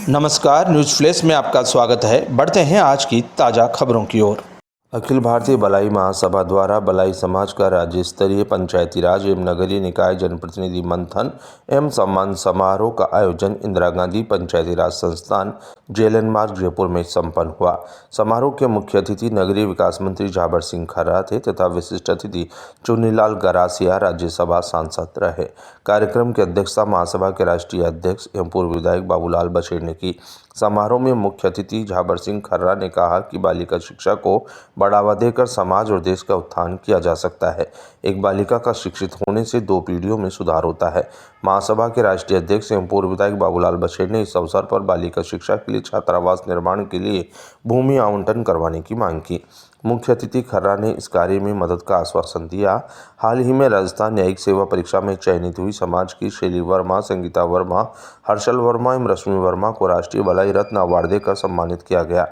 नमस्कार, news flash में आपका स्वागत है। बढ़ते हैं आज की ताज़ा खबरों की ओर। अखिल भारतीय बलाई महासभा द्वारा बलाई समाज का राज्य स्तरीय पंचायती राज एवं नगरीय निकाय जनप्रतिनिधि मंथन एवं सम्मान समारोह का आयोजन इंदिरा गांधी पंचायती राज संस्थान जेएलएन मार्ग जयपुर में संपन्न हुआ। समारोह के मुख्य अतिथि नगरीय विकास मंत्री झाबर सिंह खर्रा थे तथा विशिष्ट अतिथि चुन्नीलाल गरासिया राज्यसभा सांसद रहे। कार्यक्रम की अध्यक्षता महासभा के राष्ट्रीय अध्यक्ष एवं पूर्व विधायक बाबूलाल बछेड़ ने की। समारोह में मुख्य अतिथि झाबर सिंह खर्रा ने कहा कि बालिका शिक्षा को बढ़ावा देकर समाज और देश का उत्थान किया जा सकता है। एक बालिका का शिक्षित होने से 2 पीढ़ियों में सुधार होता है। महासभा के राष्ट्रीय अध्यक्ष एवं पूर्व विधायक बाबूलाल बछेड़ ने इस अवसर पर बालिका शिक्षा के लिए छात्रावास निर्माण के लिए भूमि आवंटन करवाने की मांग की। मुख्य अतिथि खर्रा ने इस कार्य में मदद का आश्वासन दिया। हाल ही में राजस्थान न्यायिक सेवा परीक्षा में चयनित हुई समाज की शैली वर्मा, संगीता वर्मा, हर्षल वर्मा एवं रश्मि वर्मा को राष्ट्रीय बलाई रत्न अवार्ड देकर सम्मानित किया गया।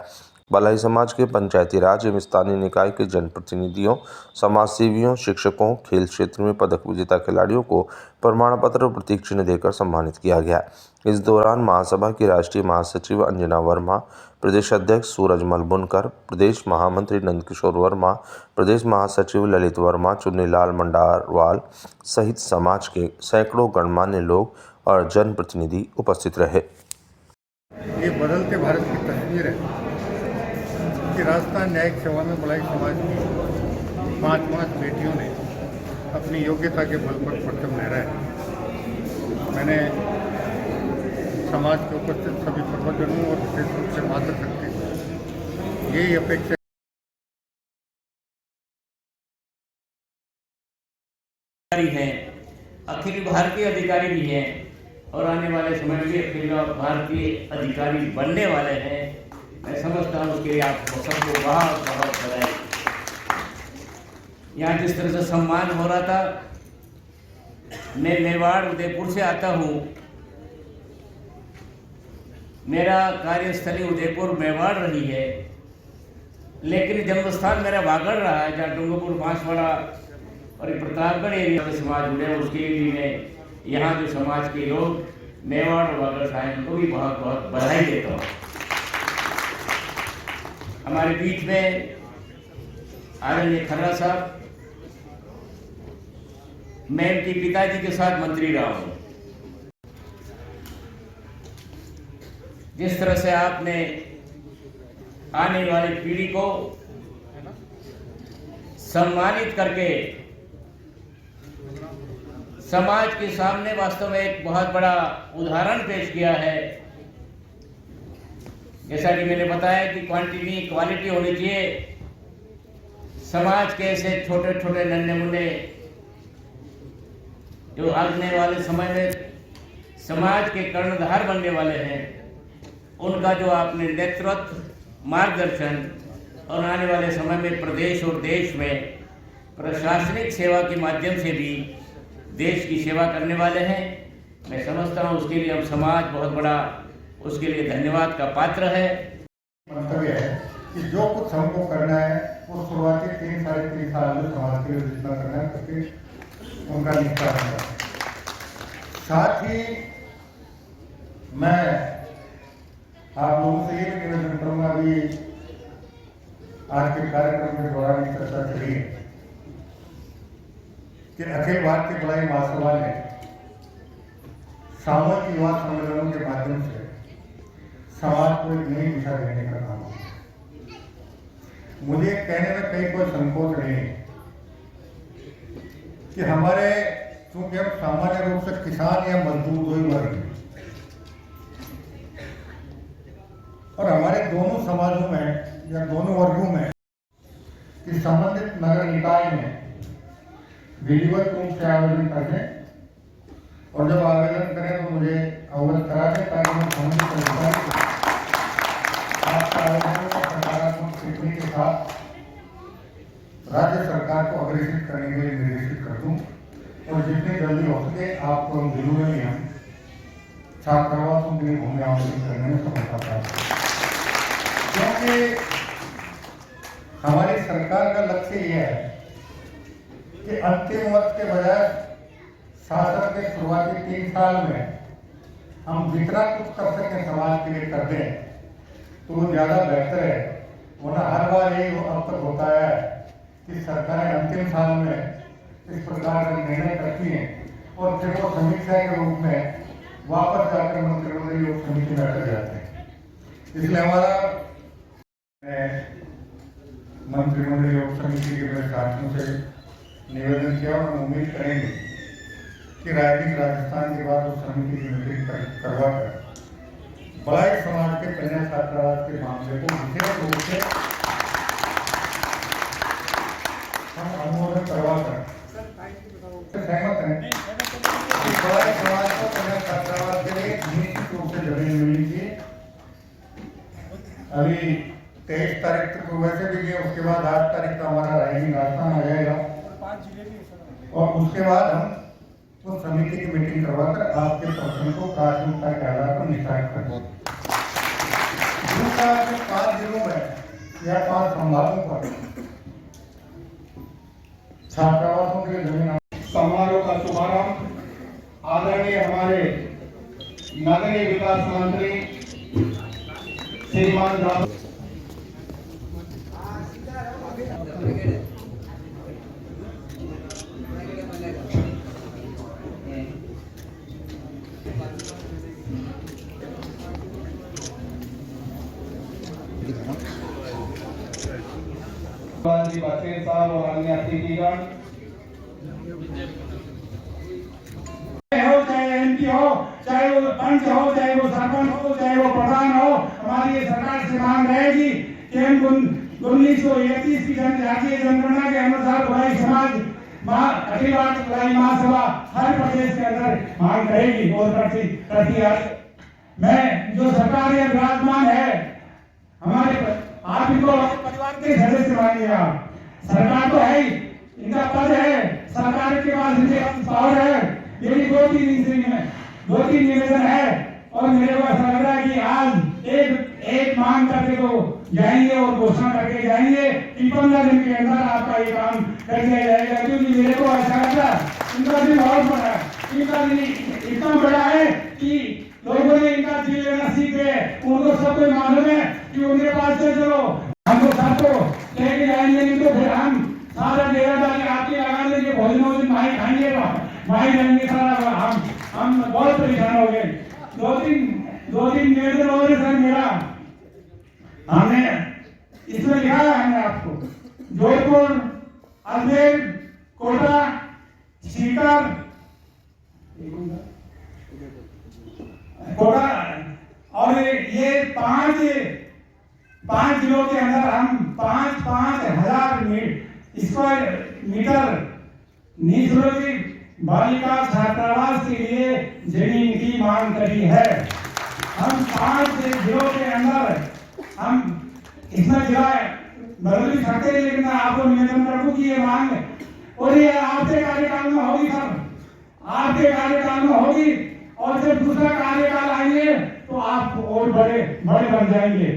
बलाई समाज के पंचायती राज एवं स्थानीय निकाय के जनप्रतिनिधियों, समाजसेवियों, शिक्षकों, खेल क्षेत्र में पदक विजेता खिलाड़ियों को प्रमाण पत्र और प्रतीक चिन्ह देकर सम्मानित किया गया। इस दौरान महासभा की राष्ट्रीय महासचिव अंजना वर्मा, प्रदेश अध्यक्ष सूरजमल बुनकर, प्रदेश महामंत्री नंदकिशोर वर्मा, प्रदेश महासचिव ललित वर्मा, चुन्नीलाल मंडारवाल सहित समाज के सैकड़ों गणमान्य लोग और जनप्रतिनिधि उपस्थित रहे। ये बदलते भारत की तस्वीर है कि राजस्थान न्यायिक सेवा में बलाई समाज की 5 बेटियों ने अपनी योग्यता के बल पर परचम लहराया है। मैंने समाज के उपस्थित सभी प्रबंधनों और विशेष रूप से मातृशक्ति से यही अपेक्षा हैं, अखिल भारतीय अधिकारी भी हैं और आने वाले समय में अखिल भारतीय अधिकारी बनने वाले हैं। मैं समझता हूँ उसके लिए आप सबको बहुत बहुत बधाई। यहाँ जिस तरह से सम्मान हो रहा था, मैं मेवाड़ उदयपुर से आता हूँ। मेरा कार्यस्थली उदयपुर मेवाड़ रही है, लेकिन जन्मस्थान मेरा वागड़ रहा है, जहाँ डूंगरपुर, बांसवाड़ा और प्रतापगढ़ एरिया में समाज जुड़े। उसके लिए मैं यहाँ जो समाज के लोग मेवाड़ और वागड़ साहब को भी बहुत बहुत बधाई देता हूँ। हमारे बीच में आदरणीय खर्रा साहब, मैं उनके पिताजी के साथ मंत्री रहा हूँ। जिस तरह से आपने आने वाली पीढ़ी को सम्मानित करके समाज के सामने वास्तव में एक बहुत बड़ा उदाहरण पेश किया है। जैसा कि मैंने बताया कि क्वांटिटी क्वालिटी होनी चाहिए। समाज के ऐसे छोटे छोटे नन्हे मुन्ने जो आने वाले समय में समाज के कर्णधार बनने वाले हैं, उनका जो आपने नेतृत्व, मार्गदर्शन और आने वाले समय में प्रदेश और देश में प्रशासनिक सेवा के माध्यम से भी देश की सेवा करने वाले हैं। मैं समझता हूँ उसके लिए हम समाज बहुत बड़ा उसके लिए धन्यवाद का पात्र है। मंतव्य है कि जो कुछ हमको करना है वो शुरुआती 3-3.5 साल में समाज के लिए जितना करना है करके उनका निपटारा करना है। साथ ही मैं आप लोगों से ये भी निवेदन करूँगा, अभी आज के कार्यक्रम के दौरान चर्चा चली है कि अखिल भारतीय बलाई महासभा ने सामूहिक युवा सम्मेलनों के माध्यम से समाज को एक नई दिशा देने का काम है। मुझे कहने में कहीं कोई संकोच नहीं है कि हमारे, चूंकि हम सामान्य रूप से किसान या मजदूर दो ही वर्ग हैं और हमारे दोनों समाजों में या दोनों वर्गों में कि संबंधित नगर निकाय में विधिवत रूप से आवेदन करें और जब आवेदन करें तो मुझे अवगत करा दें ताकि मैं संबंधित आपका आवेदन सकारात्मक टिप्पणी के साथ राज्य सरकार को अग्रेसित करने के लिए निर्देशित कर दूं और जितनी जल्दी हो सके आपको हम जिलों में हम छात्रावासों के लिए भूमि आवंटित करने में सफलता प्राप्त, क्योंकि हमारी सरकार का लक्ष्य यह है कि अंतिम वर्ष के बजाय शासन के शुरुआती 3 साल में हम जितना कुछ कर सकें समाज के लिए कर दें तो वो ज़्यादा बेहतर है। वरना हर बार यही अब तक होता है कि सरकारें अंतिम साल में इस प्रकार का निर्णय करती हैं और फिर वो समीक्षा के रूप में वापस जाकर मंत्रिमंडल योग समिति में अटक जाते हैं। इसलिए हमारा मंत्रिमंडल योग समिति के मेरे साथियों से निवेदन किया और हम उम्मीद करेंगे कि राजस्थान के बाद उस समिति की मीटिंग करवा कर बलाई समाज के कन्या छात्रावास के मामले को विशेष रूप से हम अनुमोदन करवा कर सहमत हैं कि बलाई समाज को कन्या छात्रावास के लिए निश्चित रूप से जमीन मिलनी चाहिए। अभी 23 तारीख तक तो वैसे भी गए, उसके बाद 8 तारीख का हमारा रायगढ़ राजस्थान आ जाएगा और उसके बाद हम उस समिति की मीटिंग करवाकर आपके प्रश्न को प्राथमिकता के आधार पर निष्ठायित करेंगे। दूसरा, 5 जिलों में या 5 संभागों पर छात्रावासों के लिए जमीन समारोह का शुभारंभ आदरणीय हमारे नगरीय विकास मंत्री श्रीमान राम जी बसेर साहब और अन्य अतिथिगण, चाहे एमपी हो, चाहे वो पंच हो, चाहे वो सरपंच हो, चाहे वो प्रधान हो, हमारी ये सरकार से मांग रहेगी कि हम 1931 की राष्ट्रीय जनगणना के अनुसार बलाई समाज अखिल भारतीय बलाई महासभा हर प्रदेश के अंदर मांग रहेगी और प्रति मैं जो सरकार ये विराजमान है हमारे आप इनको परिवार के सदस्य मानिए। आप सरकार तो है ही, इनका पद है, सरकार के पास इनके पावर है। मेरी 2-3 निवेदन है और मेरे को ऐसा लग रहा है कि आज एक मांग करके तो जाएंगे और घोषणा करके जाएंगे कि 15 दिन के अंदर आपका ये काम कर दिया जाएगा। क्योंकि मेरे को ऐसा लग रहा है इनका दिन बहुत बड़ा है, इनका दिन इतना बड़ा है कि लोगों ने इनका दिल लेना सीख गए। उनको सबको मालूम है कि उनके पास से चलो हमको सबको लेके जाएंगे, नहीं तो फिर हम सारा डेरा डाल के आपके लगा लेंगे, भोजन माही खाएंगे, माही रहेंगे सारा। हम बहुत परेशान हो गए। 2-3 निवेदन और सर मेरा हमने इसमें लिखा है, हमने आपको जोधपुर, अजमेर, कोटा, सीकर, कोटा और ये 5 जिलों के अंदर हम 5,000 स्क्वायर मीटर निःशुल्क बालिका छात्रावास के लिए जमीन की मांग करी है। हम 5 जिलों के अंदर हम इसमें जिला बदल भी सकते हैं, लेकिन मैं आपको निवेदन करूं कि ये मांग और ये आपके कार्यकाल में होगी सर, आपके कार्यकाल में होगी और जब दूसरा कार्यकाल आएंगे तो आप और बड़े बन जाएंगे।